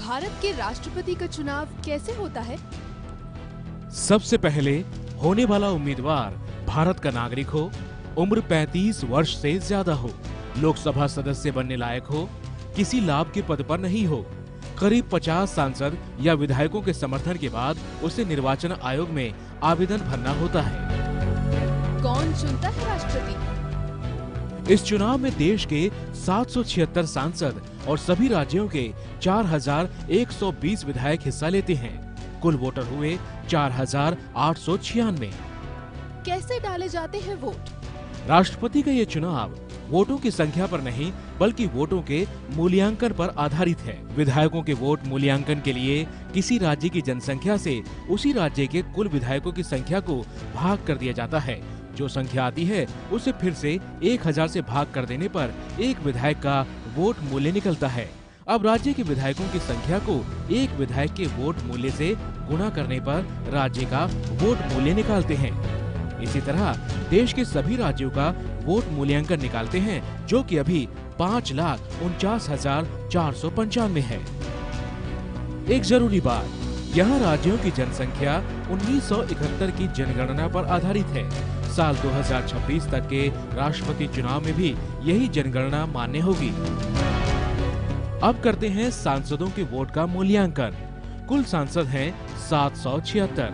भारत के राष्ट्रपति का चुनाव कैसे होता है? सबसे पहले होने वाला उम्मीदवार भारत का नागरिक हो, उम्र 35 वर्ष से ज्यादा हो, लोकसभा सदस्य बनने लायक हो, किसी लाभ के पद पर नहीं हो, करीब 50 सांसद या विधायकों के समर्थन के बाद उसे निर्वाचन आयोग में आवेदन भरना होता है। कौन चुनता है राष्ट्रपति? इस चुनाव में देश के 776 सांसद और सभी राज्यों के 4120 विधायक हिस्सा लेते हैं। कुल वोटर हुए 4896। कैसे डाले जाते हैं वोट? राष्ट्रपति का ये चुनाव वोटों की संख्या पर नहीं बल्कि वोटों के मूल्यांकन पर आधारित है। विधायकों के वोट मूल्यांकन के लिए किसी राज्य की जनसंख्या से उसी राज्य के कुल विधायकों की संख्या को भाग कर दिया जाता है। जो संख्या आती है उसे फिर से 1000 से भाग कर देने पर एक विधायक का वोट मूल्य निकलता है। अब राज्य के विधायकों की संख्या को एक विधायक के वोट मूल्य से गुणा करने पर राज्य का वोट मूल्य निकालते हैं। इसी तरह देश के सभी राज्यों का वोट मूल्यांकन निकालते हैं, जो कि अभी 5,49,495 है। एक जरूरी बात, यहाँ राज्यों की जनसंख्या 1971 की जनगणना पर आधारित है। साल 2026 तक के राष्ट्रपति चुनाव में भी यही जनगणना मान्य होगी। अब करते हैं सांसदों के वोट का मूल्यांकन। कुल सांसद हैं 776।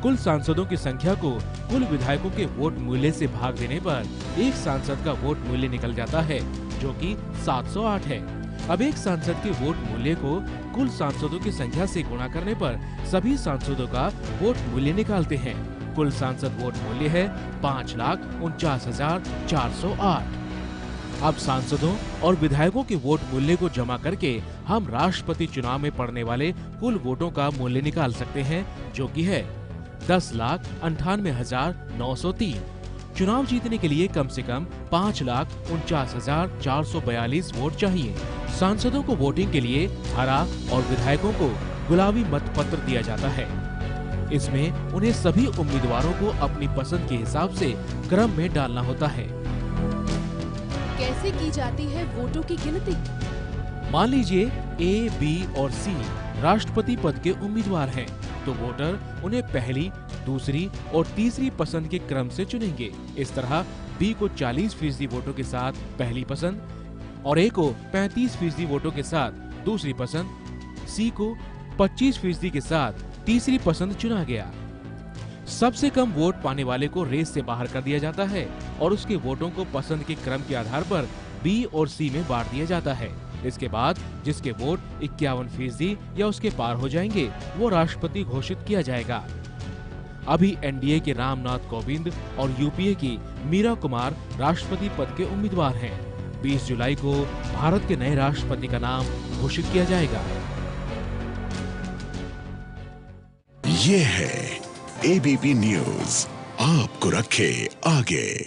कुल सांसदों की संख्या को कुल विधायकों के वोट मूल्य से भाग देने पर एक सांसद का वोट मूल्य निकल जाता है, जो कि 708 है। अब एक सांसद के वोट मूल्य को कुल सांसदों की संख्या से गुणा करने पर सभी सांसदों का वोट मूल्य निकालते हैं। कुल सांसद वोट मूल्य है 5,49,408। अब सांसदों और विधायकों के वोट मूल्य को जमा करके हम राष्ट्रपति चुनाव में पड़ने वाले कुल वोटों का मूल्य निकाल सकते हैं, जो कि है 10,98,903। चुनाव जीतने के लिए कम से कम 5,49,442 वोट चाहिए। सांसदों को वोटिंग के लिए हरा और विधायकों को गुलाबी मतपत्र दिया जाता है। इसमें उन्हें सभी उम्मीदवारों को अपनी पसंद के हिसाब से क्रम में डालना होता है। कैसे की जाती है वोटों की गिनती? मान लीजिए ए, बी और सी राष्ट्रपति पद के उम्मीदवार हैं, तो वोटर उन्हें पहली, दूसरी और तीसरी पसंद के क्रम से चुनेंगे। इस तरह बी को 40% वोटों के साथ पहली पसंद और ए को 35% वोटों के साथ दूसरी पसंद, सी को 25% के साथ तीसरी पसंद चुना गया। सबसे कम वोट पाने वाले को रेस से बाहर कर दिया जाता है और उसके वोटों को पसंद के क्रम के आधार पर बी और सी में बांट दिया जाता है। इसके बाद जिसके वोट 51% या उसके पार हो जाएंगे, वो राष्ट्रपति घोषित किया जाएगा। अभी एनडीए के रामनाथ कोविंद और यूपीए की मीरा कुमार राष्ट्रपति पद के उम्मीदवार हैं। 20 जुलाई को भारत के नए राष्ट्रपति का नाम घोषित किया जाएगा। ये है एबीपी न्यूज, आपको रखे आगे।